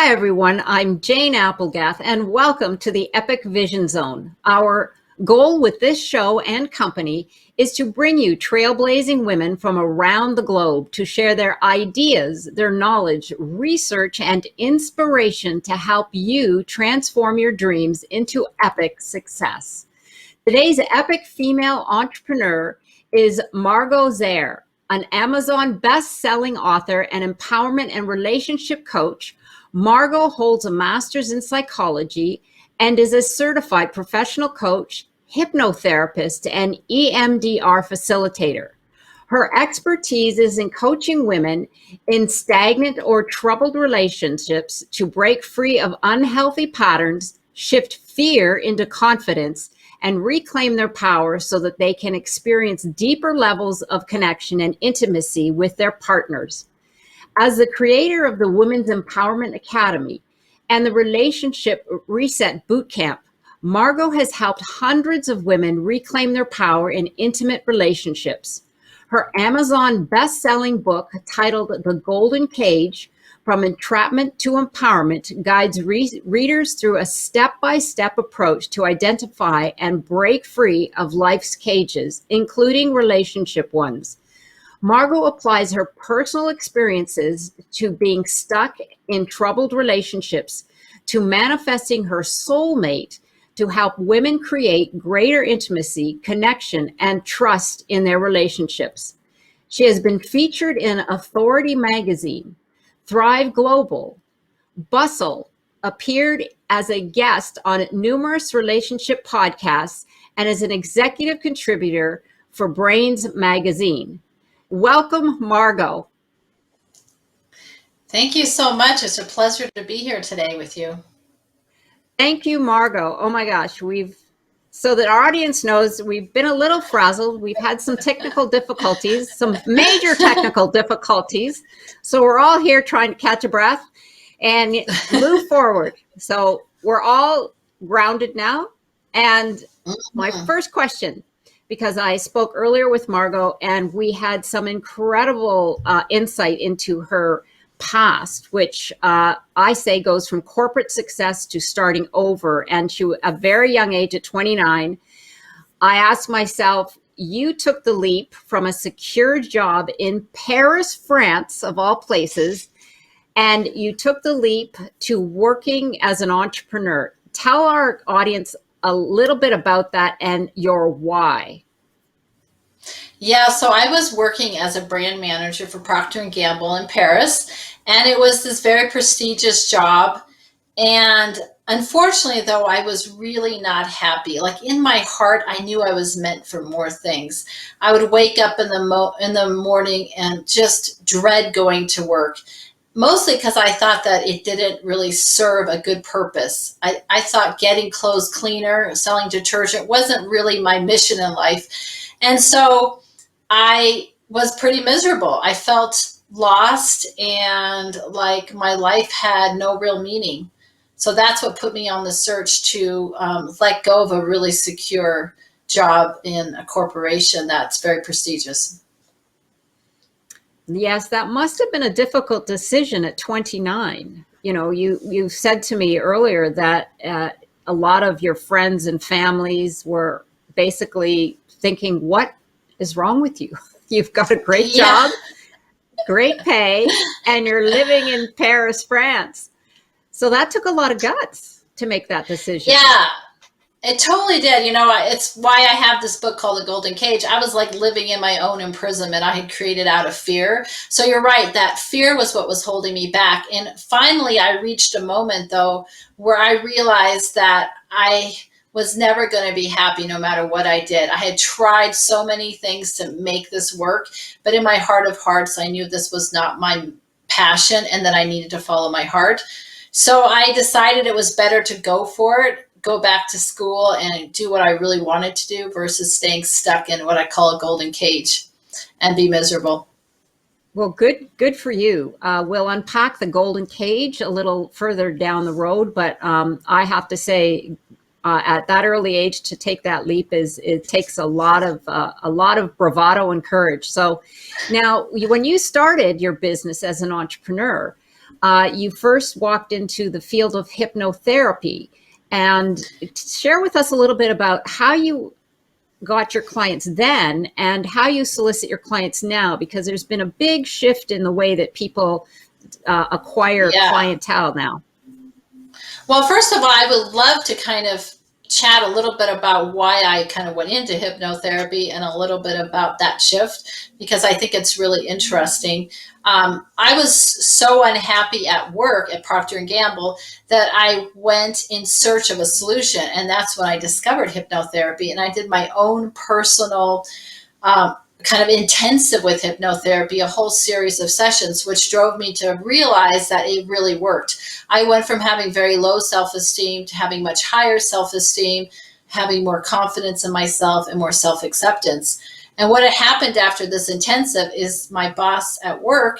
Hi, everyone. I'm Jane Applegath, and welcome to the Epic Vision Zone. Our goal with this show and company is to bring you trailblazing women from around the globe to share their ideas, their knowledge, research, and inspiration to help you transform your dreams into epic success. Today's epic female entrepreneur is Margot Zaher, an Amazon best-selling author and empowerment and relationship coach. Margot holds a master's in psychology and is a certified professional coach, hypnotherapist, and EMDR facilitator. Her expertise is in coaching women in stagnant or troubled relationships to break free of unhealthy patterns, shift fear into confidence, and reclaim their power so that they can experience deeper levels of connection and intimacy with their partners. As the creator of the Women's Empowerment Academy and the Relationship Reset Bootcamp, Margot has helped hundreds of women reclaim their power in intimate relationships. Her Amazon best-selling book titled The Golden Cage, From Entrapment to Empowerment, guides readers through a step-by-step approach to identify and break free of life's cages, including relationship ones. Margot applies her personal experiences to being stuck in troubled relationships, to manifesting her soulmate, to help women create greater intimacy, connection, and trust in their relationships. She has been featured in Authority Magazine, Thrive Global, Bustle, appeared as a guest on numerous relationship podcasts, and is an executive contributor for Brains Magazine. Welcome, Margot. Thank you so much. It's a pleasure to be here today with you. Thank you, Margot. Oh my gosh, so that our audience knows, we've been a little frazzled. We've had some technical difficulties, some major technical difficulties. So we're all here trying to catch a breath and move forward. So we're all grounded now. And my first question, because I spoke earlier with Margot and we had some incredible insight into her past, which I say goes from corporate success to starting over. And to a very young age at 29, I asked myself, you took the leap from a secure job in Paris, France, of all places, and you took the leap to working as an entrepreneur. Tell our audience a little bit about that and your why. Yeah, so I was working as a brand manager for Procter & Gamble in Paris, and it was this very prestigious job. And unfortunately, though, I was really not happy. Like in my heart, I knew I was meant for more things. I would wake up in the morning and just dread going to work. Mostly because I thought that it didn't really serve a good purpose. I thought getting clothes cleaner, selling detergent wasn't really my mission in life. And so I was pretty miserable. I felt lost and like my life had no real meaning. So that's what put me on the search to let go of a really secure job in a corporation that's very prestigious. Yes, that must have been a difficult decision at 29. You know, you said to me earlier that a lot of your friends and families were basically thinking, what is wrong with you? You've got a great job, great pay, and you're living in Paris, France. So that took a lot of guts to make that decision. Yeah. It totally did. You know, it's why I have this book called The Golden Cage. I was like living in my own imprisonment I had created out of fear. So you're right, that fear was what was holding me back. And finally, I reached a moment, though, where I realized that I was never going to be happy no matter what I did. I had tried so many things to make this work, but in my heart of hearts, I knew this was not my passion and that I needed to follow my heart. So I decided it was better to go for it, go back to school and do what I really wanted to do versus staying stuck in what I call a golden cage and be miserable. Well, good for you. We'll unpack the golden cage a little further down the road, but I have to say, at that early age to take that leap it takes a lot of bravado and courage. So now, when you started your business as an entrepreneur, you first walked into the field of hypnotherapy. And share with us a little bit about how you got your clients then and how you solicit your clients now, because there's been a big shift in the way that people acquire clientele now. Well, first of all, I would love to kind of chat a little bit about why I kind of went into hypnotherapy and a little bit about that shift, because I think it's really interesting. I was so unhappy at work at Procter & Gamble that I went in search of a solution. And that's when I discovered hypnotherapy. And I did my own personal kind of intensive with hypnotherapy, a whole series of sessions, which drove me to realize that it really worked. I went from having very low self-esteem to having much higher self-esteem, having more confidence in myself and more self-acceptance. And what had happened after this intensive is my boss at work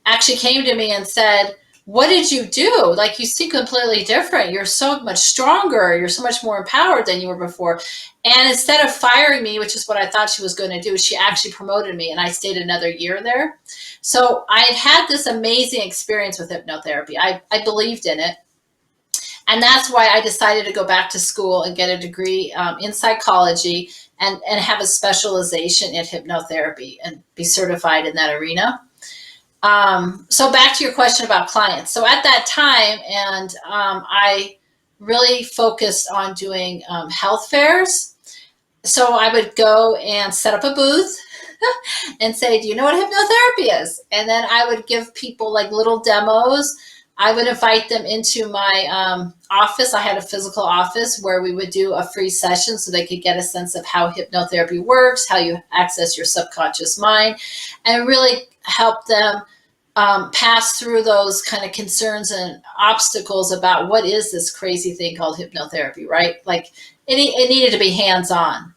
actually came to me and said, "What did you do? Like, you seem completely different. You're so much stronger. You're so much more empowered than you were before." And instead of firing me, which is what I thought she was going to do, she actually promoted me, and I stayed another year there. So I had this amazing experience with hypnotherapy. I believed in it. And that's why I decided to go back to school and get a degree in psychology and have a specialization in hypnotherapy and be certified in that arena. So back to your question about clients. So at that time, and I really focused on doing health fairs. So I would go and set up a booth and say, "Do you know what hypnotherapy is?" And then I would give people like little demos. I would invite them into my office. I had a physical office where we would do a free session so they could get a sense of how hypnotherapy works, how you access your subconscious mind, and really help them pass through those kind of concerns and obstacles about what is this crazy thing called hypnotherapy, right? Like it needed to be hands-on.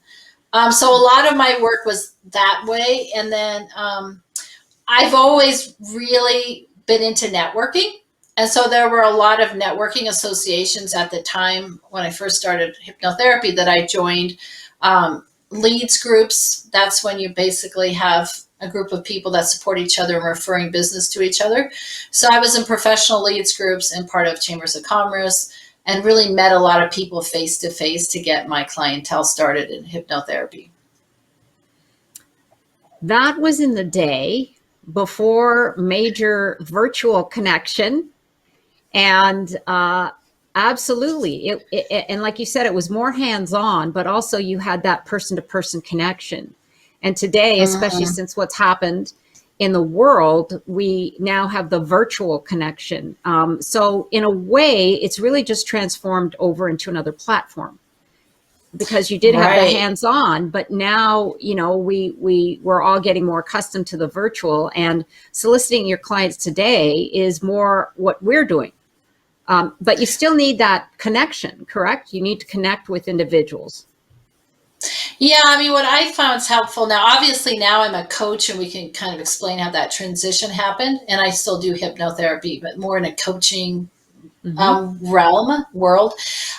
So a lot of my work was that way. And then I've always really been into networking. And so there were a lot of networking associations at the time when I first started hypnotherapy that I joined. Leads groups, that's when you basically have a group of people that support each other and referring business to each other. So I was in professional leads groups and part of chambers of commerce and really met a lot of people face to face to get my clientele started in hypnotherapy. That was in the day before major virtual connection. And absolutely. And like you said, it was more hands-on, but also you had that person-to-person connection. And today, especially since what's happened in the world, we now have the virtual connection. So in a way, it's really just transformed over into another platform, because you did have the hands-on, but now, you know, we're all getting more accustomed to the virtual, and soliciting your clients today is more what we're doing. But you still need that connection, correct? You need to connect with individuals. Yeah, I mean, what I found is helpful now, obviously now I'm a coach and we can kind of explain how that transition happened. And I still do hypnotherapy, but more in a coaching world.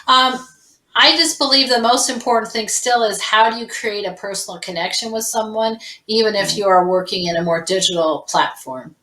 I just believe the most important thing still is, how do you create a personal connection with someone, even if you are working in a more digital platform?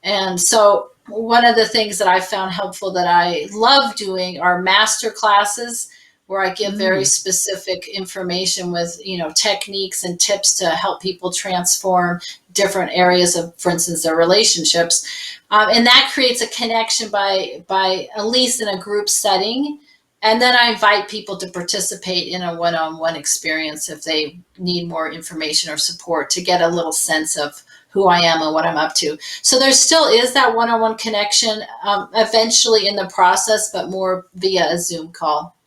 And so one of the things that I found helpful that I love doing are master classes, where I give very specific information with, you know, techniques and tips to help people transform different areas of, for instance, their relationships. And that creates a connection by at least in a group setting. And then I invite people to participate in a one-on-one experience if they need more information or support to get a little sense of who I am and what I'm up to. So there still is that one-on-one connection eventually in the process, but more via a Zoom call.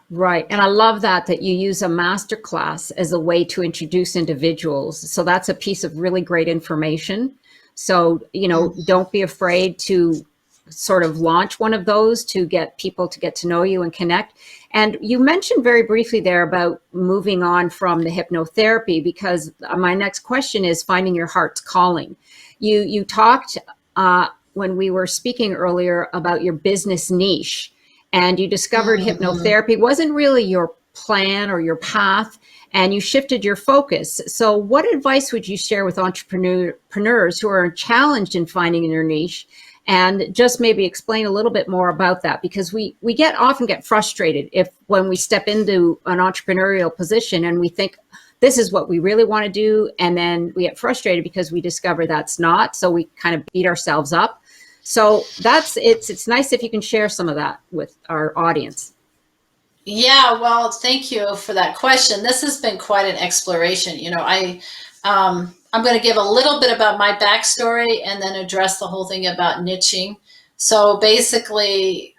Right. And I love that you use a master class as a way to introduce individuals. So that's a piece of really great information. So, you know, don't be afraid to sort of launch one of those to get people to get to know you and connect. And you mentioned very briefly there about moving on from the hypnotherapy, because my next question is finding your heart's calling. You talked when we were speaking earlier about your business niche, and you discovered hypnotherapy wasn't really your plan or your path, and you shifted your focus. So what advice would you share with entrepreneurs who are challenged in finding their niche And just maybe explain a little bit more about that, because we often get frustrated if when we step into an entrepreneurial position and we think this is what we really want to do, and then we get frustrated because we discover that's not, so we kind of beat ourselves up. So it's nice if you can share some of that with our audience. Yeah, well, thank you for that question. This has been quite an exploration. I'm going to give a little bit about my backstory and then address the whole thing about niching. So basically,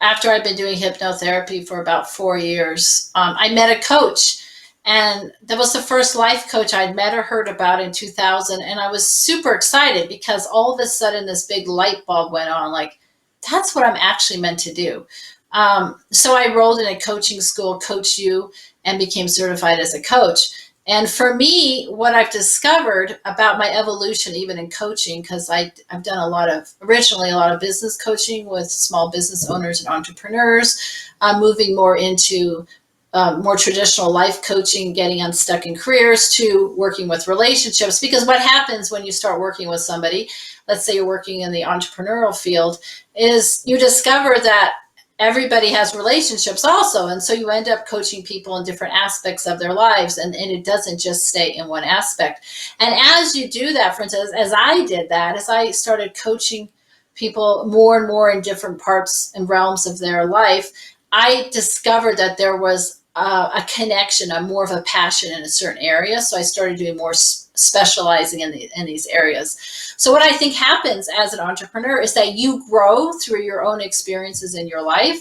after I've been doing hypnotherapy for about 4 years, I met a coach. And that was the first life coach I'd met or heard about in 2000. And I was super excited because all of a sudden this big light bulb went on, like, that's what I'm actually meant to do. So I enrolled in a coaching school, Coach U, and became certified as a coach. And for me, what I've discovered about my evolution, even in coaching, because I've done originally a lot of business coaching with small business owners and entrepreneurs, moving more into more traditional life coaching, getting unstuck in careers, to working with relationships. Because what happens when you start working with somebody, let's say you're working in the entrepreneurial field, is you discover that everybody has relationships also. And so you end up coaching people in different aspects of their lives, and it doesn't just stay in one aspect. And as you do that, for instance, as I did that, as I started coaching people more and more in different parts and realms of their life, I discovered that there was a connection, more of a passion in a certain area. So I started doing more specializing in these areas. So what I think happens as an entrepreneur is that you grow through your own experiences in your life,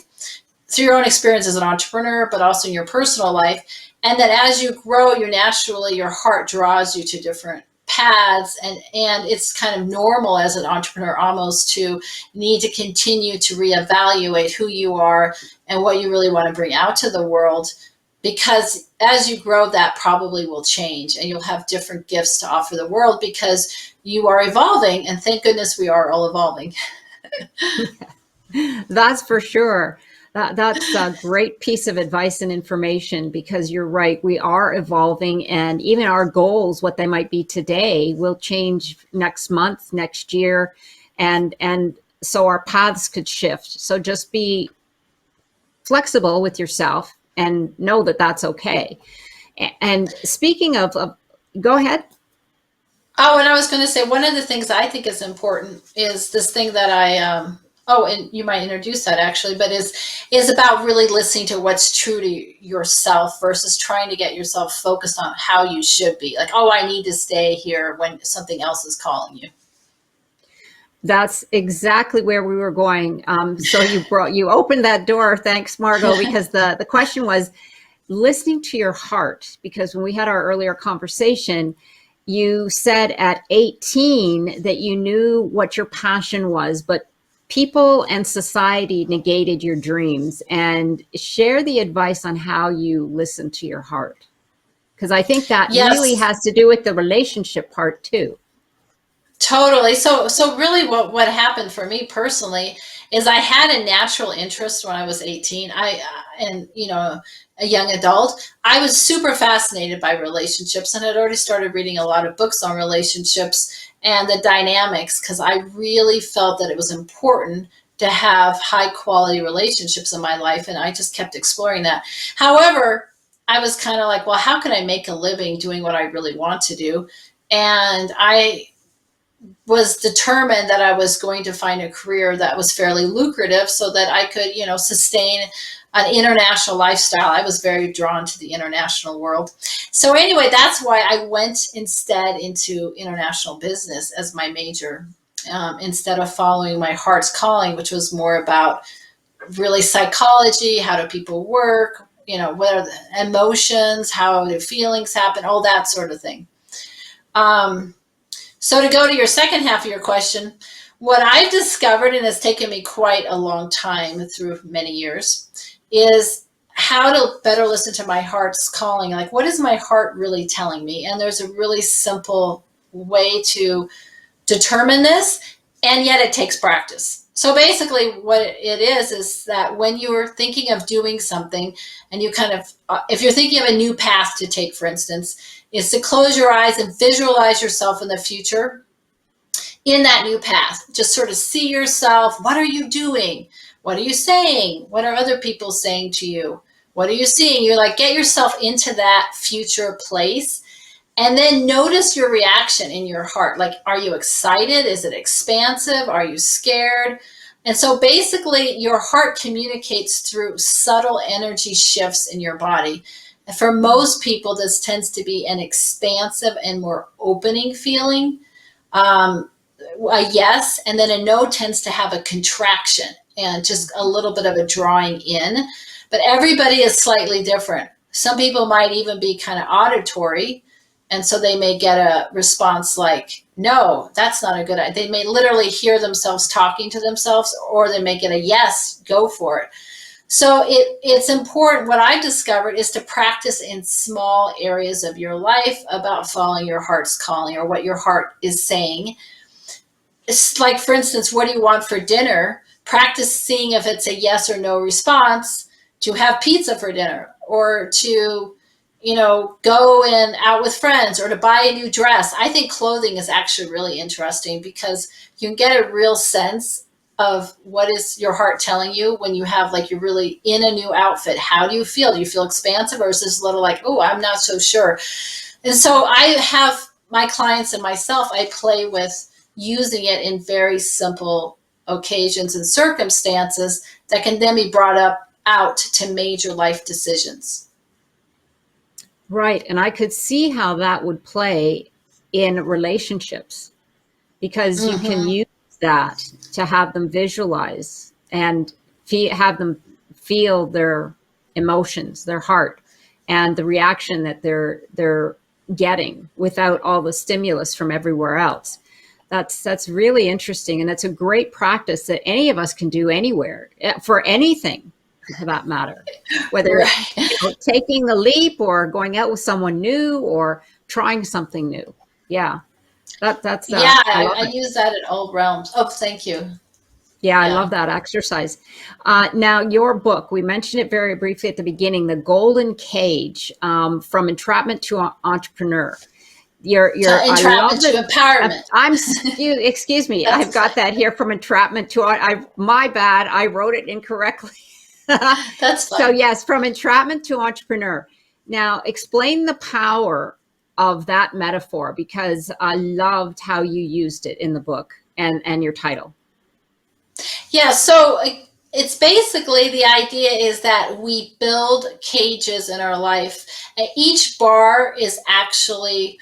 through your own experience as an entrepreneur, but also in your personal life. And that as you grow, your heart draws you to different paths, and it's kind of normal as an entrepreneur almost to need to continue to reevaluate who you are and what you really want to bring out to the world, because as you grow, that probably will change and you'll have different gifts to offer the world because you are evolving, and thank goodness we are all evolving. That's for sure. That's a great piece of advice and information, because you're right. We are evolving, and even our goals, what they might be today, will change next month, next year. And so our paths could shift. So just be flexible with yourself and know that that's okay. And speaking of go ahead. Oh, and I was going to say, one of the things I think is important is this thing that and you might introduce that actually, but is about really listening to what's true to yourself versus trying to get yourself focused on how you should be. Like, oh, I need to stay here when something else is calling you. That's exactly where we were going. So you opened that door. Thanks, Margot, because the question was listening to your heart. Because when we had our earlier conversation, you said at 18 that you knew what your passion was, but people and society negated your dreams. And share the advice on how you listen to your heart, because I think that really has to do with the relationship part too. Totally. So really what happened for me personally is I had a natural interest when I was 18. A young adult, I was super fascinated by relationships, and I'd already started reading a lot of books on relationships and the dynamics, because I really felt that it was important to have high quality relationships in my life. And I just kept exploring that. However, I was kind of like, well, how can I make a living doing what I really want to do? And I was determined that I was going to find a career that was fairly lucrative so that I could, sustain an international lifestyle. I was very drawn to the international world. So anyway, that's why I went instead into international business as my major, instead of following my heart's calling, which was more about really psychology. How do people work? What are the emotions? How do feelings happen? All that sort of thing. So to go to your second half of your question, what I've discovered, and it's taken me quite a long time through many years, is how to better listen to my heart's calling. Like, what is my heart really telling me? And there's a really simple way to determine this, and yet it takes practice. So basically what it is that when you're thinking of doing something, and you kind of, if you're thinking of a new path to take, for instance, is to close your eyes and visualize yourself in the future. in that new path. Just sort of see yourself. What are you doing? What are you saying? What are other people saying to you? What are you seeing? You're like, get yourself into that future place. And then notice your reaction in your heart. Like, are you excited? Is it expansive? Are you scared? And so basically, your heart communicates through subtle energy shifts in your body. And for most people, this tends to be an expansive and more opening feeling. A yes, and then a no tends to have a contraction and just a little bit of a drawing in. But everybody is slightly different. Some people might even be kind of auditory. And so they may get a response like, no, that's not a good idea. They may literally hear themselves talking to themselves, or they may get a yes, go for it. So it's important. What I've discovered is to practice in small areas of your life about following your heart's calling or what your heart is saying. It's like, for instance, what do you want for dinner? Practice seeing if it's a yes or no response to have pizza for dinner, or to go and out with friends, or to buy a new dress. I think clothing is actually really interesting because you can get a real sense of what is your heart telling you when you have, like, you're really in a new outfit. How do you feel? Do you feel expansive, or is this a little like, oh, I'm not so sure? And so I have my clients and myself, I play with using it in very simple occasions and circumstances that can then be brought out to major life decisions. Right. And I could see how that would play in relationships, because you can use that to have them visualize and have them feel their emotions, their heart, and the reaction that they're getting without all the stimulus from everywhere else. That's really interesting. And it's a great practice that any of us can do anywhere, for anything, for that matter, whether it's taking the leap or going out with someone new or trying something new. Yeah. That's I use that in all realms. Oh, thank you. Yeah, I love that exercise. Now, your book, we mentioned it very briefly at the beginning, The Golden Cage, from Entrapment to Entrepreneur. Entrapment to empowerment. Excuse me. I've got that here, from entrapment to, my bad. I wrote it incorrectly. That's fine. So yes, from entrapment to entrepreneur. Now, explain the power of that metaphor, because I loved how you used it in the book and your title. Yeah. So it's basically, the idea is that we build cages in our life. Each bar is actually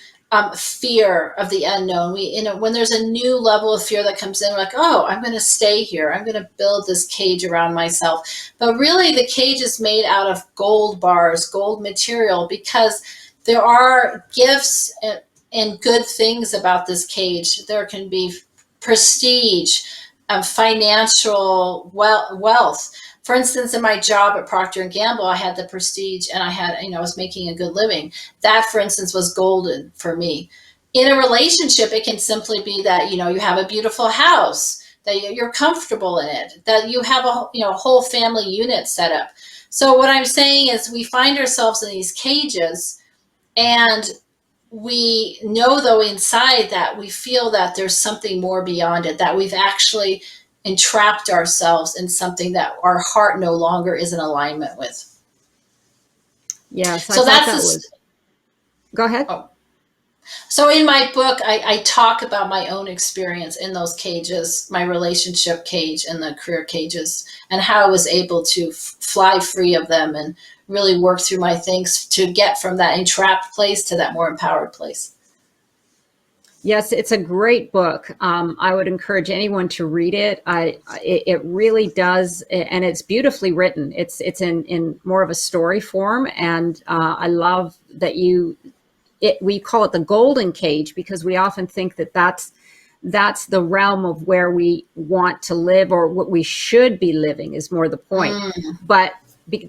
fear of the unknown. When there's a new level of fear that comes in, we're like, oh, I'm going to stay here. I'm going to build this cage around myself. But really, the cage is made out of gold bars, gold material, because there are gifts and good things about this cage. There can be prestige, financial wealth. For instance, in my job at Procter & Gamble, I had the prestige, and I was making a good living. That, for instance, was golden for me. In a relationship, it can simply be that, you have a beautiful house, that you're comfortable in it, that you have a whole family unit set up. So what I'm saying is, we find ourselves in these cages, and we know, though, inside that we feel that there's something more beyond it, that we've actually entrapped ourselves in something that our heart no longer is in alignment with. Yes. So go ahead. Oh. So in my book, I talk about my own experience in those cages, my relationship cage and the career cages, and how I was able to fly free of them and really work through my things to get from that entrapped place to that more empowered place. Yes, it's a great book. I would encourage anyone to read it. It really does, and it's beautifully written. It's in more of a story form, and I love that we call it the golden cage, because we often think that that's the realm of where we want to live, or what we should be living is more the point. But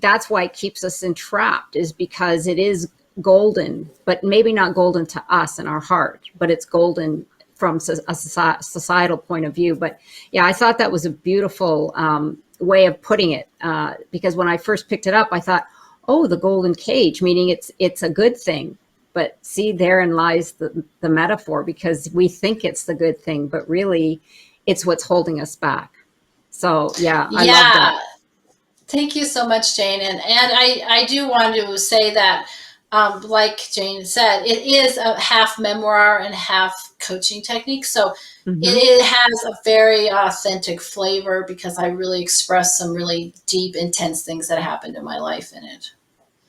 that's why it keeps us entrapped, is because it is golden, but maybe not golden to us in our heart, but it's golden from a societal point of view. But yeah, I thought that was a beautiful way of putting it, because when I first picked it up, I thought, oh, the golden cage, meaning it's a good thing. But see, therein lies the metaphor, because we think it's the good thing, but really it's what's holding us back. So yeah, I love that. Yeah. Thank you so much, Jane. And I do want to say that, like Jane said, it is a half memoir and half coaching technique. So Hmm. it has a very authentic flavor because I really express some really deep, intense things that happened in my life in it.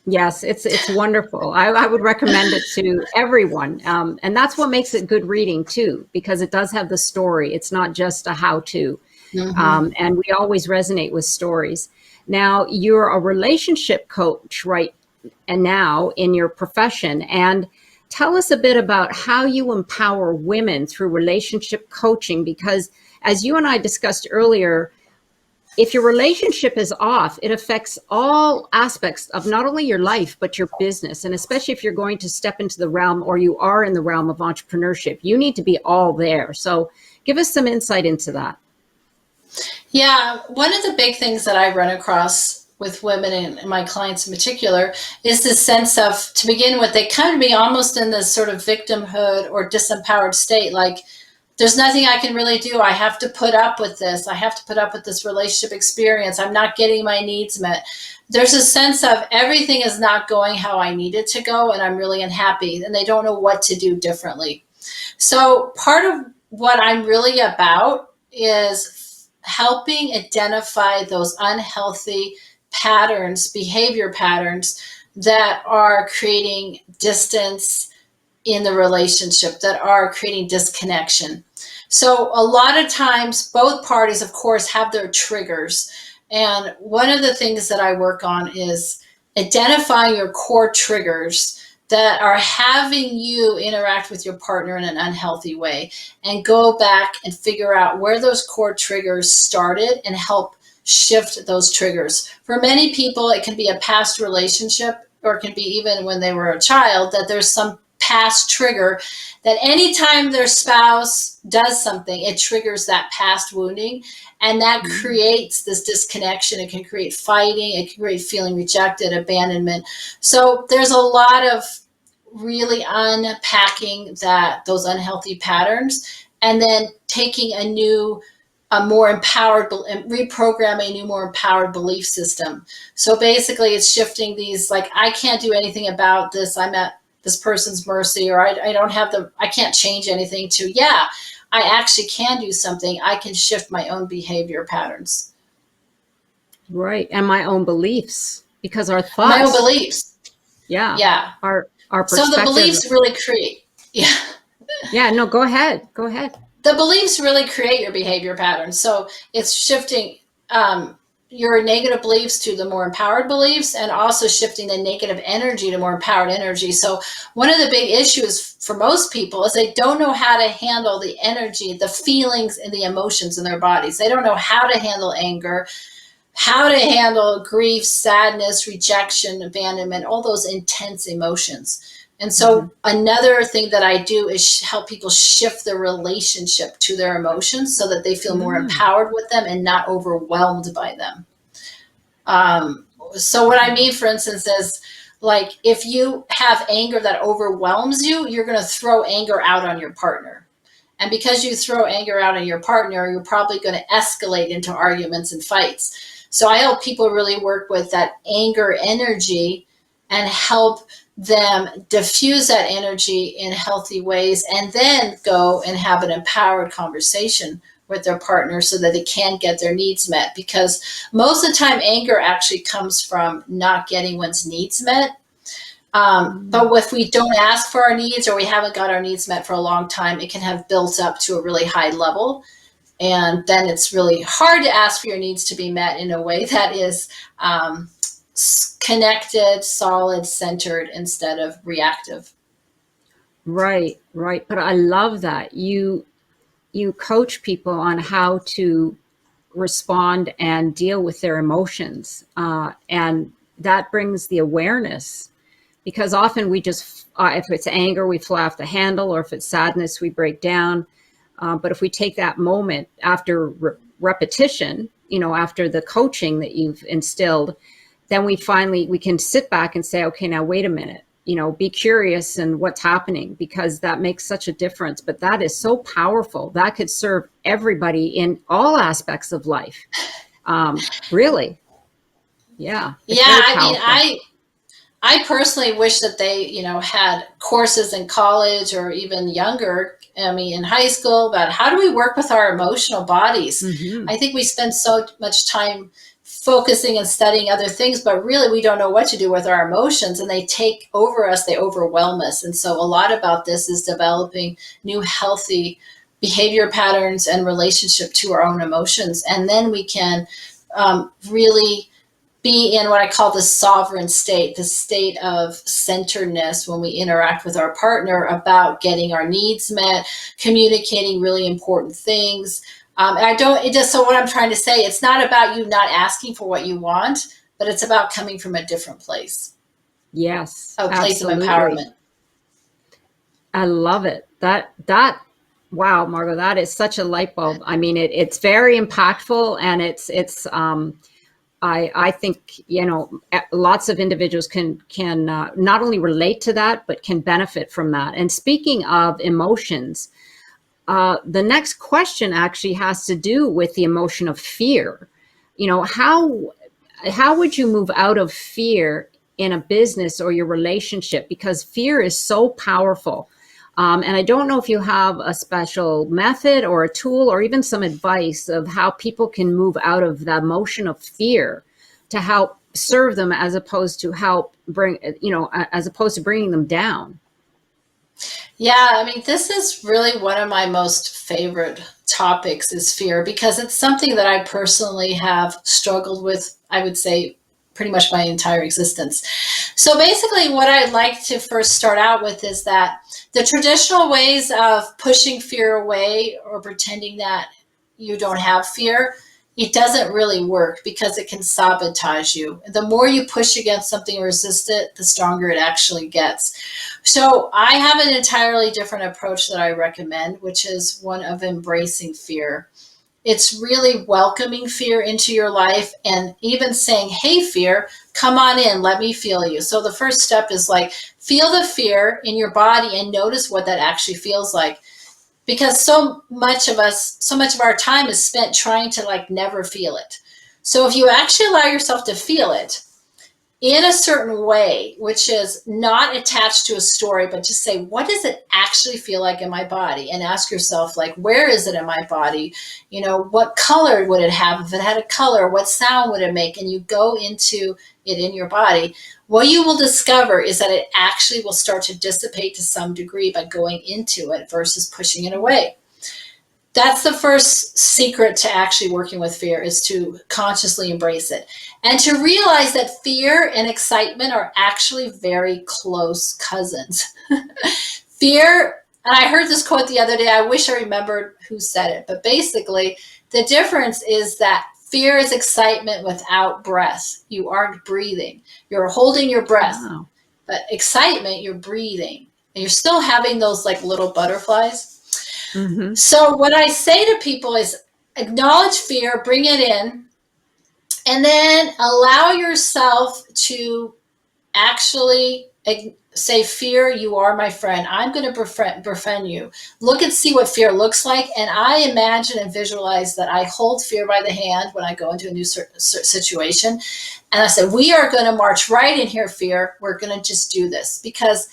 Yes, it's wonderful. I would recommend it to everyone, and that's what makes it good reading too, because it does have the story. It's not just a how-to, Hmm. and we always resonate with stories. Now, you're a relationship coach, right? And now in your profession, and tell us a bit about how you empower women through relationship coaching, because as you and I discussed earlier, if your relationship is off, it affects all aspects of not only your life, but your business. And especially if you're going to step into the realm, or you are in the realm of entrepreneurship, you need to be all there. So give us some insight into that. Yeah, one of the big things that I run across with women and my clients in particular is this sense of, to begin with, they come to me almost in this sort of victimhood or disempowered state, like, there's nothing I can really do. I have to put up with this. I have to put up with this relationship experience. I'm not getting my needs met. There's a sense of everything is not going how I need it to go, and I'm really unhappy, and they don't know what to do differently. So part of what I'm really about is helping identify those unhealthy patterns, behavior patterns that are creating distance in the relationship, that are creating disconnection. So a lot of times both parties, of course, have their triggers. And one of the things that I work on is identifying your core triggers that are having you interact with your partner in an unhealthy way, and go back and figure out where those core triggers started and help shift those triggers. For many people, it can be a past relationship, or it can be even when they were a child, that there's some past trigger that anytime their spouse does something, it triggers that past wounding. And that creates this disconnection. It can create fighting. It can create feeling rejected, abandonment. So there's a lot of really unpacking those unhealthy patterns, and then taking a more empowered, reprogram a new, more empowered belief system. So basically it's shifting these, like, I can't do anything about this. I'm at this person's mercy, or I don't have I can't change anything, to, yeah, I actually can do something. I can shift my own behavior patterns. Right. And my own beliefs, because our My own thoughts, beliefs. yeah, Yeah. our So the perspective. beliefs really create, yeah. Yeah, no, go ahead. Go ahead. The beliefs really create your behavior patterns. So it's shifting your negative beliefs to the more empowered beliefs, and also shifting the negative energy to more empowered energy. So one of the big issues for most people is they don't know how to handle the energy, the feelings, and the emotions in their bodies. They don't know how to handle anger, how to handle grief, sadness, rejection, abandonment, all those intense emotions. And Hmm. so another thing that I do is help people shift their relationship to their emotions so that they feel more Mm. empowered with them and not overwhelmed by them. So what I mean, for instance, is, like, if you have anger that overwhelms you, you're going to throw anger out on your partner. And because you throw anger out on your partner, you're probably going to escalate into arguments and fights. So I help people really work with that anger energy and help them diffuse that energy in healthy ways, and then go and have an empowered conversation with their partner so that they can get their needs met. Because most of the time, anger actually comes from not getting one's needs met. But if we don't ask for our needs, or we haven't got our needs met for a long time, it can have built up to a really high level. And then it's really hard to ask for your needs to be met in a way that is connected, solid, centered, instead of reactive. Right, right. But I love that you coach people on how to respond and deal with their emotions, and that brings the awareness, because often we just, if it's anger, we fly off the handle, or if it's sadness, we break down. But if we take that moment after repetition, after the coaching that you've instilled, then we can sit back and say, okay, now wait a minute. be curious and what's happening, because that makes such a difference. But that is so powerful. That could serve everybody in all aspects of life. Really. Yeah. It's Yeah, very I mean, powerful. I personally wish that they, had courses in college or even younger, I mean, in high school, about how do we work with our emotional bodies. Hmm. I think we spend so much time focusing and studying other things, but really we don't know what to do with our emotions, and they take over us, they overwhelm us. And so a lot about this is developing new healthy behavior patterns and relationship to our own emotions. And then we can really be in what I call the sovereign state, the state of centeredness when we interact with our partner about getting our needs met, communicating really important things. And I don't, it just, so what I'm trying to say, it's not about you not asking for what you want, but it's about coming from a different place, Yes, a place of absolutely. empowerment. I love it. Wow, Margot, that is such a light bulb. I mean, it's very impactful, and I think, lots of individuals can not only relate to that, but can benefit from that. And speaking of emotions, the next question actually has to do with the emotion of fear. How would you move out of fear in a business or your relationship? Because fear is so powerful. And I don't know if you have a special method or a tool or even some advice of how people can move out of the emotion of fear to help serve them, as opposed to as opposed to bringing them down. Yeah, I mean, this is really one of my most favorite topics is fear, because it's something that I personally have struggled with, I would say, pretty much my entire existence. So basically, what I'd like to first start out with is that the traditional ways of pushing fear away or pretending that you don't have fear, it doesn't really work because it can sabotage you. The more you push against something and resist it, the stronger it actually gets. So I have an entirely different approach that I recommend, which is one of embracing fear. It's really welcoming fear into your life and even saying, hey, fear, come on in, let me feel you. So the first step is like, feel the fear in your body and notice what that actually feels like. Because so much of our time is spent trying to like never feel it. So if you actually allow yourself to feel it in a certain way, which is not attached to a story, but just say, what does it actually feel like in my body? And ask yourself, like, where is it in my body? What color would it have? If it had a color, what sound would it make? And you go into it in your body. What you will discover is that it actually will start to dissipate to some degree by going into it versus pushing it away. That's the first secret to actually working with fear, is to consciously embrace it and to realize that fear and excitement are actually very close cousins. Fear, and I heard this quote the other day, I wish I remembered who said it, but basically the difference is that fear is excitement without breath. You aren't breathing. You're holding your breath. Wow. But excitement, you're breathing. And you're still having those like little butterflies. Mm-hmm. So what I say to people is acknowledge fear, bring it in, and then allow yourself to actually say, fear, you are my friend. I'm going to befriend you. Look and see what fear looks like. And I imagine and visualize that I hold fear by the hand when I go into a new situation. And I said, we are going to march right in here, fear. We're going to just do this, because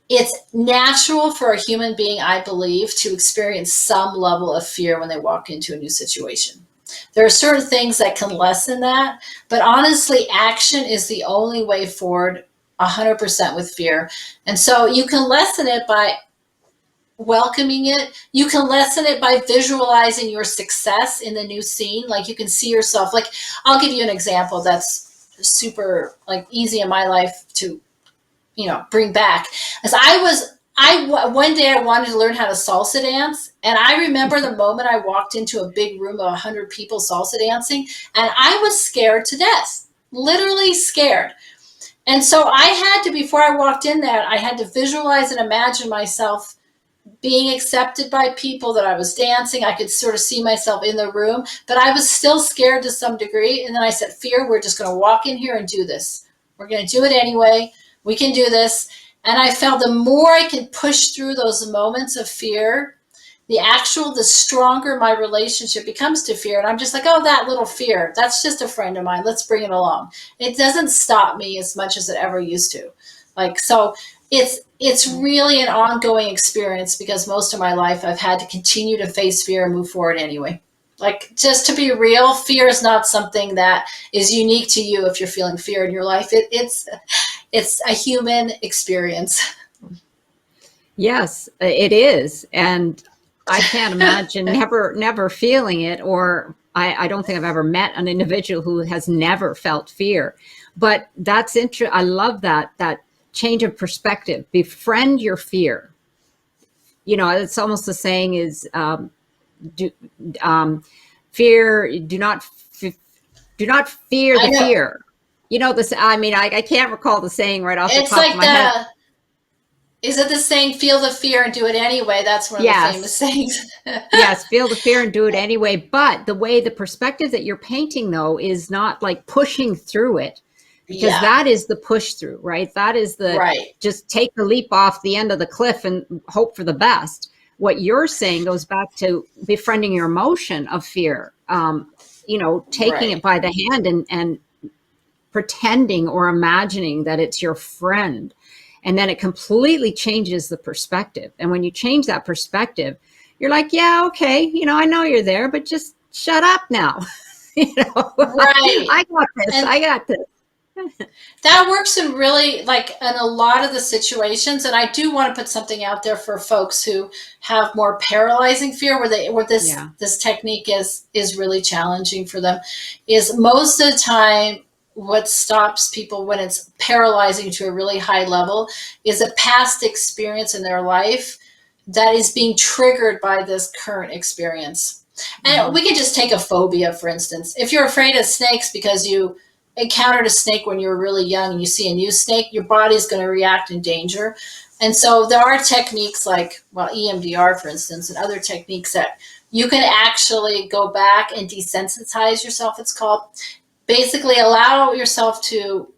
it's natural for a human being, I believe, to experience some level of fear when they walk into a new situation. There are certain things that can lessen that, but honestly, action is the only way forward 100% with fear. And so you can lessen it by welcoming it. You can lessen it by visualizing your success in the new scene. Like you can see yourself, like I'll give you an example that's super like easy in my life to bring back. As one day I wanted to learn how to salsa dance. And I remember the moment I walked into a big room of 100 people salsa dancing, and I was scared to death, literally scared. And so I had to, before I walked in there, I had to visualize and imagine myself being accepted by people, that I was dancing. I could sort of see myself in the room, but I was still scared to some degree. And then I said, fear, we're just going to walk in here and do this. We're going to do it anyway. We can do this. And I felt the more I could push through those moments of fear, the stronger my relationship becomes to fear. And I'm just like, oh, that little fear, that's just a friend of mine. Let's bring it along. It doesn't stop me as much as it ever used to. Like, so it's really an ongoing experience, because most of my life I've had to continue to face fear and move forward anyway. Like, just to be real, fear is not something that is unique to you. If you're feeling fear in your life, it's a human experience. Yes, it is. And I can't imagine never feeling it, or I don't think I've ever met an individual who has never felt fear. But that's interesting. I love that change of perspective. Befriend your fear. You know, it's almost the saying is, do, fear, do not fear I the know. fear. You know, this, I mean, I can't recall the saying right off the It's top of like my head. is it the saying, feel the fear and do it anyway? That's one of the famous Yes. sayings. Yes, feel the fear and do it anyway. But the way the perspective that you're painting, though, is not like pushing through it, because Yeah, that is the push through, right? That is the right, just take the leap off the end of the cliff and hope for the best. What you're saying goes back to befriending your emotion of fear, you know, taking it right. by the hand and pretending or imagining that it's your friend. And then it completely changes the perspective. And when you change that perspective, you're like, yeah, okay, you know, I know you're there, but just shut up now. You know, Right. I got this. And I got this. that works in really, like, in a lot of the situations. And I do want to put something out there for folks who have more paralyzing fear, where Yeah. this technique is really challenging for them. Is most of the time what stops people when it's paralyzing to a really high level is a past experience in their life that is being triggered by this current experience. And Mm-hmm. we could just take a phobia, for instance. If you're afraid of snakes because you encountered a snake when you were really young and you see a new snake, your body's going to react in danger. And so there are techniques like, well, EMDR, for instance, and other techniques that you can actually go back and desensitize yourself, it's called. Basically, allow yourself to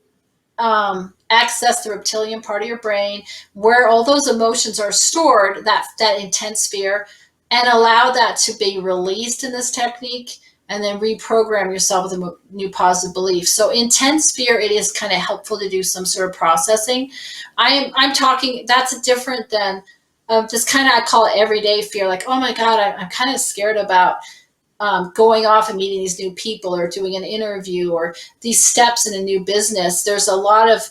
access the reptilian part of your brain where all those emotions are stored, that intense fear, and allow that to be released in this technique, and then reprogram yourself with a new positive belief. So intense fear, it is kind of helpful to do some sort of processing. I'm talking, that's different than just kind of, I call it everyday fear, like, oh my God, I'm kind of scared about going off and meeting these new people or doing an interview or these steps in a new business. There's a lot of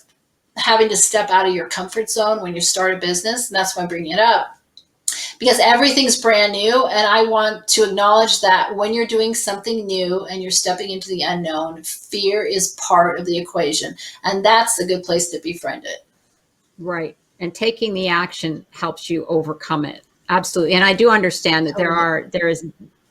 having to step out of your comfort zone when you start a business. And that's why I'm bringing it up, because everything's brand new. And I want to acknowledge that when you're doing something new and you're stepping into the unknown, fear is part of the equation. And that's a good place to befriend it. Right. And taking the action helps you overcome it. Absolutely. And I do understand that Totally. there is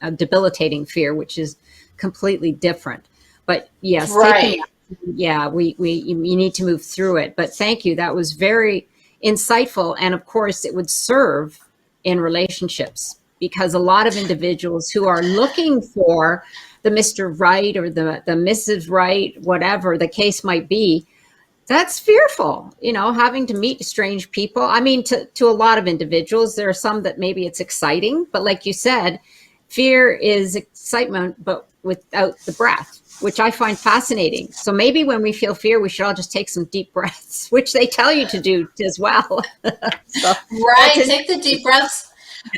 a debilitating fear, which is completely different. But yes, taking Right. action, yeah, you need to move through it. But thank you. That was very insightful. And of course, it would serve in relationships, because a lot of individuals who are looking for the Mr. Right or the Mrs. Right, whatever the case might be, that's fearful, you know, having to meet strange people. I mean, to a lot of individuals, there are some that maybe it's exciting, but like you said, fear is excitement, but without the breath, which I find fascinating. So maybe when we feel fear, we should all just take some deep breaths, which they tell you to do as well. So Right. that's it. Take the deep breaths.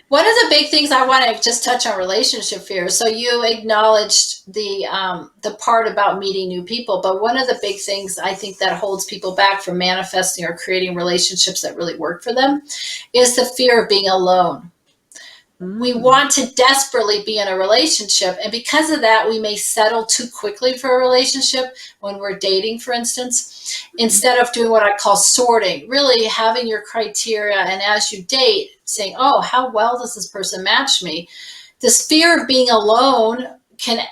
One of the big things I want to just touch on relationship fear. So you acknowledged the part about meeting new people, but one of the big things I think that holds people back from manifesting or creating relationships that really work for them is the fear of being alone. We Mm, want to desperately be in a relationship, and because of that, we may settle too quickly for a relationship when we're dating, for instance, instead of doing what I call sorting, really having your criteria, and as you date, saying, oh, how well does this person match me? This fear of being alone can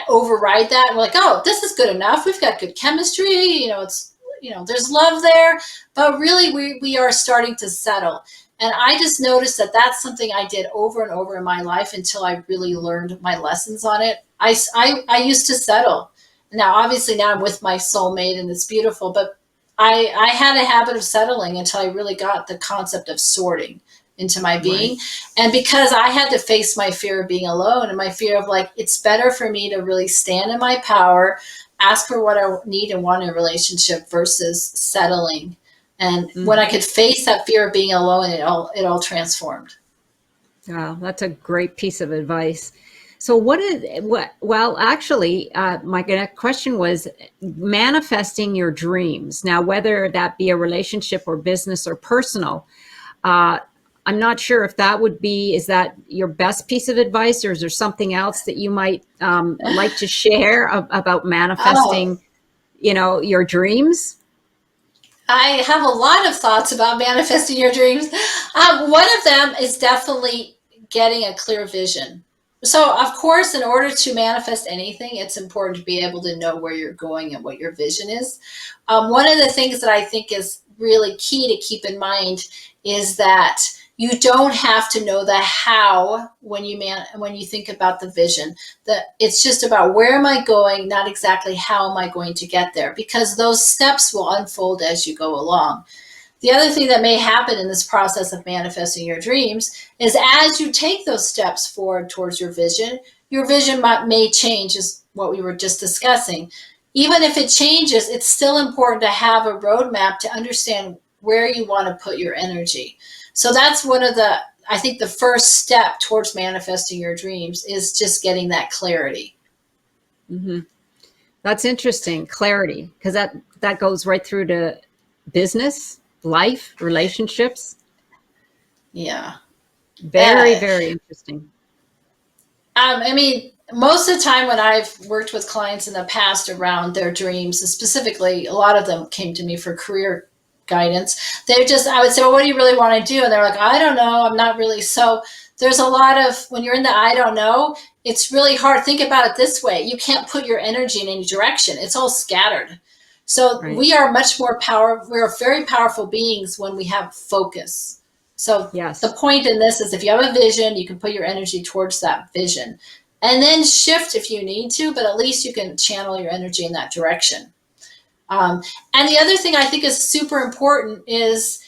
override that. We're like, oh, this is good enough, we've got good chemistry, there's love there. But really, we are starting to settle. And I just noticed that that's something I did over and over in my life until I really learned my lessons on it. I used to settle. Now, obviously, now I'm with my soulmate and it's beautiful. But I had a habit of settling until I really got the concept of sorting into my being. Right. And because I had to face my fear of being alone and my fear of like, it's better for me to really stand in my power, ask for what I need and want in a relationship versus settling. And when I Mhm. could face that fear of being alone, it all transformed. Wow, that's a great piece of advice. So well, actually, my next question was manifesting your dreams. Now, whether that be a relationship or business or personal, uh, I'm not sure if is that your best piece of advice, or is there something else that you might like to share about Oh, manifesting, your dreams? I have a lot of thoughts about manifesting your dreams. One of them is definitely getting a clear vision. So, of course, in order to manifest anything, it's important to be able to know where you're going and what your vision is. One of the things that I think is really key to keep in mind is that you don't have to know the how when you think about the vision. That it's just about where am I going, not exactly how am I going to get there, because those steps will unfold as you go along. The other thing that may happen in this process of manifesting your dreams is as you take those steps forward towards your vision may change, is what we were just discussing. Even if it changes, it's still important to have a roadmap to understand where you want to put your energy. So that's I think the first step towards manifesting your dreams is just getting that clarity. Hmm. That's interesting. Clarity, because that goes right through to business, life, relationships. Yeah. Very, Uh, very interesting. I mean, most of the time when I've worked with clients in the past around their dreams, and specifically, a lot of them came to me for career guidance. I would say, well, what do you really want to do? And they're like, I don't know. I'm not really. So there's a lot of, when you're in the I don't know, it's really hard. Think about it this way. You can't put your energy in any direction. It's all scattered. So Right. we are much more we're very powerful beings when we have focus. So the Yes. point in this is if you have a vision, you can put your energy towards that vision and then shift if you need to, but at least you can channel your energy in that direction. Um, and the other thing I think is super important is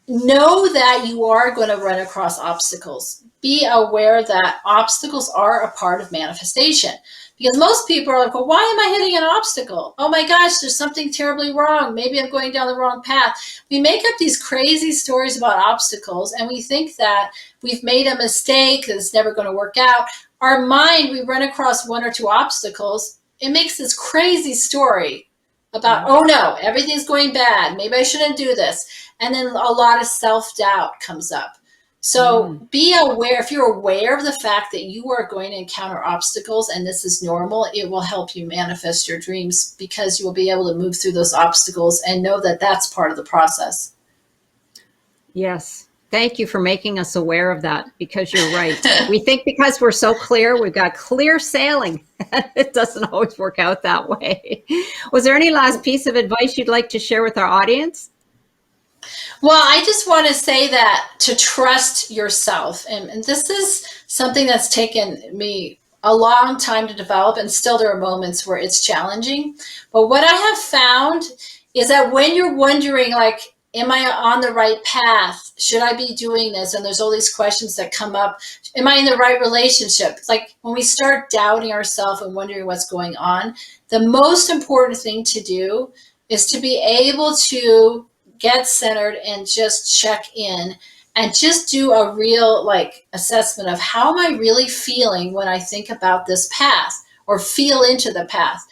know that you are going to run across obstacles. Be aware that obstacles are a part of manifestation. Because most people are like, well, why am I hitting an obstacle? Oh my gosh, there's something terribly wrong. Maybe I'm going down the wrong path. We make up these crazy stories about obstacles and we think that we've made a mistake, that it's never going to work out. Our mind, we run across one or two obstacles, it makes this crazy story about, Mm. oh no, everything's going bad. Maybe I shouldn't do this, and then a lot of self-doubt comes up. So Mm. be aware. If you're aware of the fact that you are going to encounter obstacles and this is normal, it will help you manifest your dreams because you will be able to move through those obstacles and know that that's part of the process. Yes. Thank you for making us aware of that, because you're right. We think because we're so clear, we've got clear sailing. It doesn't always work out that way. Was there any last piece of advice you'd like to share with our audience? Well, I just want to say that to trust yourself. And this is something that's taken me a long time to develop, and still there are moments where it's challenging. But what I have found is that when you're wondering, like, am I on the right path? Should I be doing this? And there's all these questions that come up. Am I in the right relationship? It's like when we start doubting ourselves and wondering what's going on, the most important thing to do is to be able to get centered and just check in and just do a real like assessment of how am I really feeling when I think about this path or feel into the path.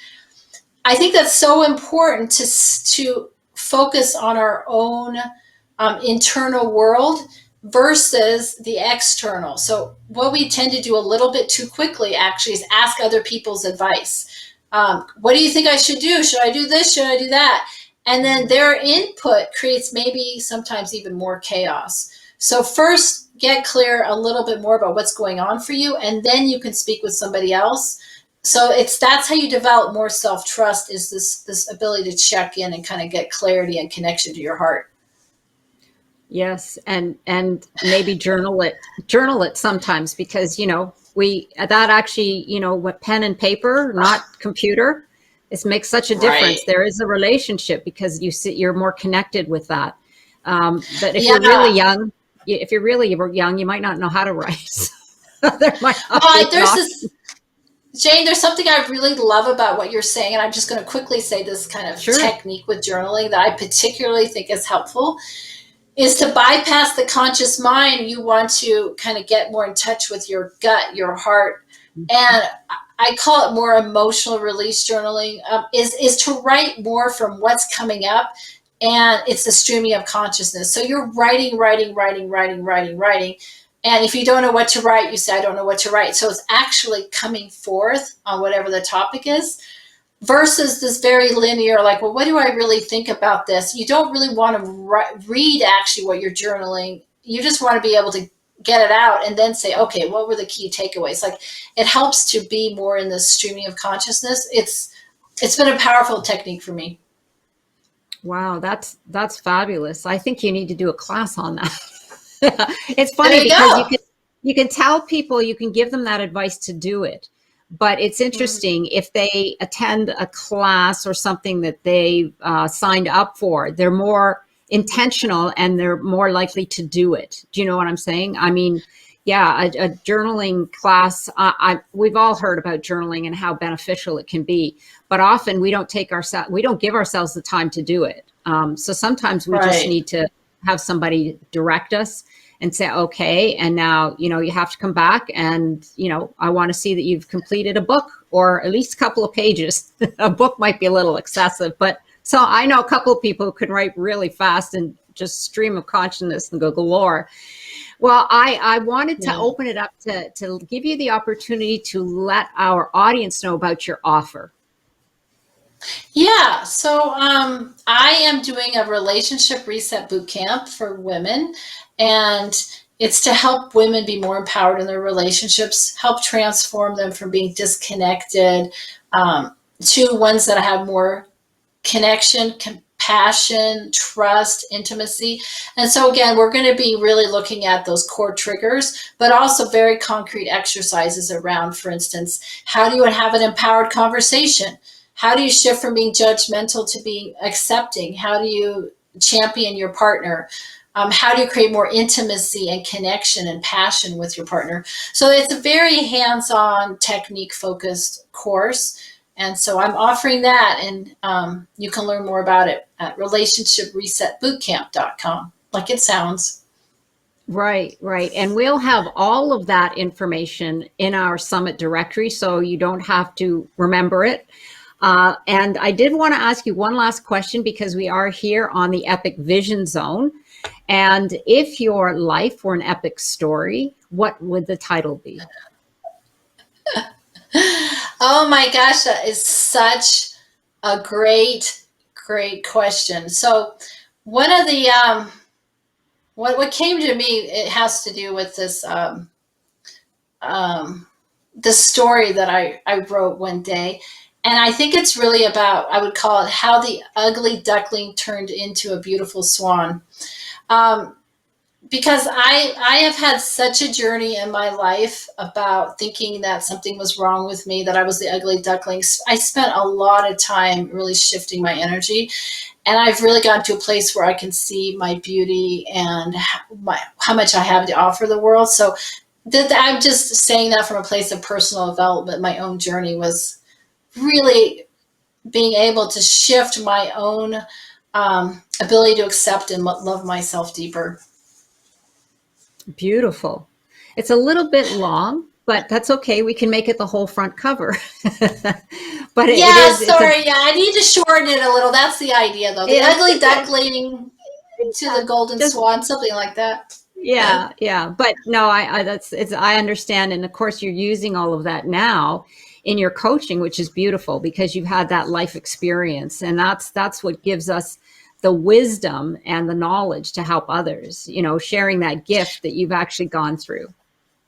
I think that's so important to focus on our own internal world versus the external. So what we tend to do a little bit too quickly actually is ask other people's advice. What do you think I should do? Should I do this? Should I do that? And then their input creates maybe sometimes even more chaos. So first get clear a little bit more about what's going on for you, and then you can speak with somebody else. So that's how you develop more self-trust, is this ability to check in and kind of get clarity and connection to your heart. Yes, and maybe journal it sometimes, because we that actually, with pen and paper, not computer, It makes such a difference. Right. There is a relationship because you're more connected with that. But if you're really Yeah. young, you might not know how to write. There might not be an There's option. this, Jane, there's something I really love about what you're saying, and I'm just going to quickly say this kind of Sure. technique with journaling that I particularly think is helpful is to bypass the conscious mind. You want to kind of get more in touch with your gut, your heart, and I call it more emotional release journaling. Is to write more from what's coming up, and it's the streaming of consciousness. So you're writing, writing, writing, writing, writing, writing. And if you don't know what to write, you say, I don't know what to write. So it's actually coming forth on whatever the topic is versus this very linear, like, well, what do I really think about this? You don't really want to read actually what you're journaling. You just want to be able to get it out and then say, okay, what were the key takeaways? Like, it helps to be more in the streaming of consciousness. It's been a powerful technique for me. Wow, that's fabulous. I think you need to do a class on that. It's funny because Go. you can tell people, you can give them that advice to do it. But it's interesting if they attend a class or something that they signed up for, they're more intentional and they're more likely to do it. Do you know what I'm saying? I mean, yeah, a journaling class, we've all heard about journaling and how beneficial it can be, but often we don't give ourselves the time to do it. So sometimes we just Right. need to have somebody direct us and say, okay, and now, you have to come back and, I want to see that you've completed a book or at least a couple of pages. A book might be a little excessive, but so I know a couple of people who can write really fast and just stream of consciousness and go galore. Well, I wanted to open it up to give you the opportunity to let our audience know about your offer. Yeah, so I am doing a relationship reset bootcamp for women, and it's to help women be more empowered in their relationships, help transform them from being disconnected to ones that have more connection, compassion, trust, intimacy. And so, again, we're going to be really looking at those core triggers, but also very concrete exercises around, for instance, how do you have an empowered conversation? How do you shift from being judgmental to being accepting? How do you champion your partner? How do you create more intimacy and connection and passion with your partner? So it's a very hands-on, technique-focused course. And so I'm offering that, and you can learn more about it at relationshipresetbootcamp.com, like it sounds. Right, right. And we'll have all of that information in our summit directory, so you don't have to remember it. And I did want to ask you one last question because we are here on the Epic Vision Zone. And if your life were an epic story, what would the title be? Oh my gosh, that is such a great, great question. So one of the what came to me, it has to do with this the story that I wrote one day. And I think it's really about, I would call it how the ugly duckling turned into a beautiful swan. Um, because I have had such a journey in my life about thinking that something was wrong with me, that I was the ugly duckling. I spent a lot of time really shifting my energy. And I've really gotten to a place where I can see my beauty and how much I have to offer the world. So I'm just saying that from a place of personal development. My own journey was really being able to shift my own ability to accept and love myself deeper. Beautiful. It's a little bit long, but that's okay. We can make it the whole front cover. But Sorry. Yeah, I need to shorten it a little. That's the idea, though. The ugly duckling to the golden swan, something like that. Yeah. But no, I understand. And of course, you're using all of that now in your coaching, which is beautiful because you've had that life experience. And that's what gives us the wisdom and the knowledge to help others, sharing that gift that you've actually gone through.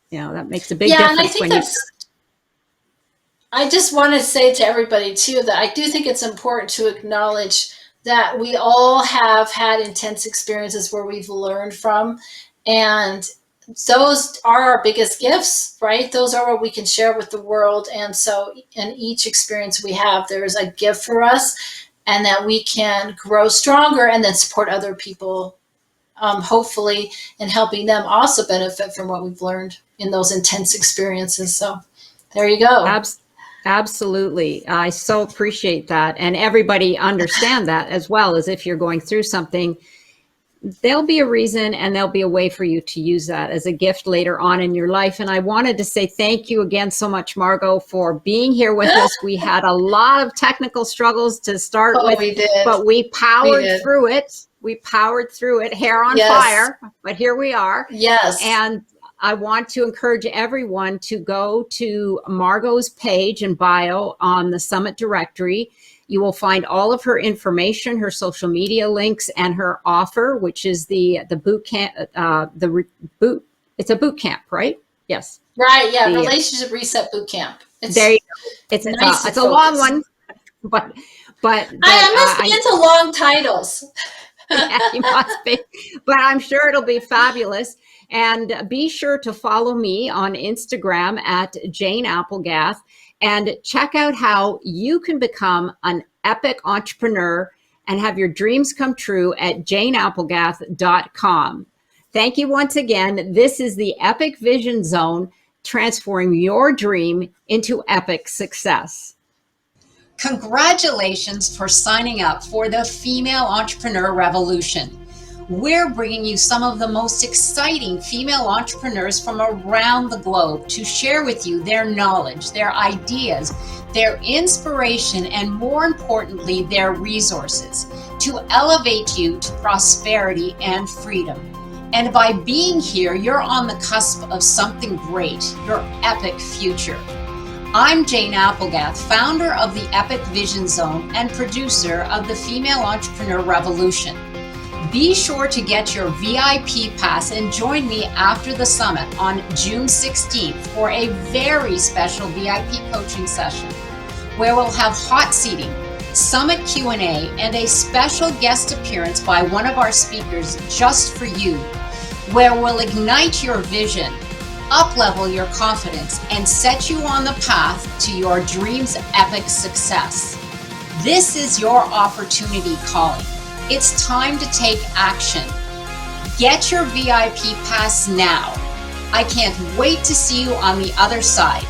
That makes a big And I difference think when I just want to say to everybody, too, that I do think it's important to acknowledge that we all have had intense experiences where we've learned from. And those are our biggest gifts, right? Those are what we can share with the world. And so in each experience we have, there is a gift for us, and that we can grow stronger and then support other people, hopefully, in helping them also benefit from what we've learned in those intense experiences. So there you go. Absolutely. I so appreciate that. And everybody understand that as well, as if you're going through something, there'll be a reason and there'll be a way for you to use that as a gift later on in your life. And I wanted to say thank you again so much, Margot, for being here with us. We had a lot of technical struggles to start with, we did. but we powered through it. We powered through it, hair on fire, but here we are. Yes. And I want to encourage everyone to go to Margot's page and bio on the Summit directory. You will find all of her information, her social media links, and her offer, which is the boot camp. It's a boot camp, right? Yes. Right. Yeah. Relationship Reset Bootcamp. There you go. It's a long one, but I must be into long titles. Yeah, you must be, but I'm sure it'll be fabulous. And be sure to follow me on Instagram at Jane Applegath, and check out how you can become an epic entrepreneur and have your dreams come true at janeapplegath.com. Thank you once again. This is the Epic Vision Zone, transforming your dream into epic success. Congratulations for signing up for the Female Entrepreneur Revolution. We're bringing you some of the most exciting female entrepreneurs from around the globe to share with you their knowledge, their ideas, their inspiration, and more importantly, their resources to elevate you to prosperity and freedom. And by being here, you're on the cusp of something great, your epic future. I'm Jane Applegath, founder of the Epic Vision Zone and producer of the Female Entrepreneur Revolution. Be sure to get your VIP pass and join me after the summit on June 16th for a very special VIP coaching session where we'll have hot seating, summit Q&A, and a special guest appearance by one of our speakers just for you, where we'll ignite your vision, up-level your confidence, and set you on the path to your dreams' epic success. This is your opportunity calling. It's time to take action. Get your VIP pass now. I can't wait to see you on the other side.